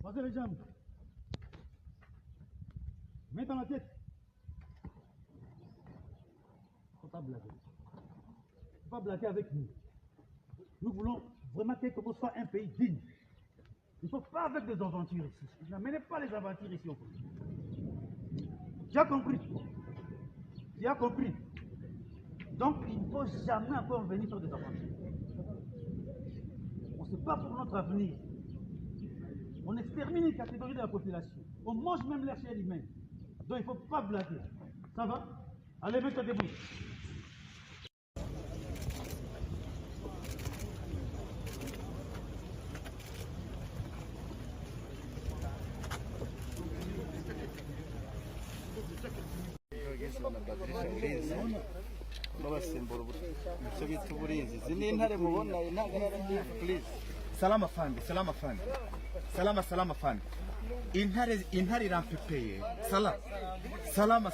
Croisez les jambes. Mets dans la tête. Faut pas blaguer. Faut pas blaguer avec nous. Nous voulons vraiment que Congo soit un pays digne. Il ne faut pas avec des aventures ici. N'amenez pas les aventures ici au Congo. Tu as compris? Tu as compris? Donc il ne faut jamais encore venir faire des aventures. On ne sait pas pour notre avenir. On extermine une catégorie de la population. On mange même l'air chair humaine. Donc il ne faut pas blaguer. Ça va? Allez, mets-toi debout. Salama fandi, salama fandi. Salama fandi. Intare rampepeye. Salama.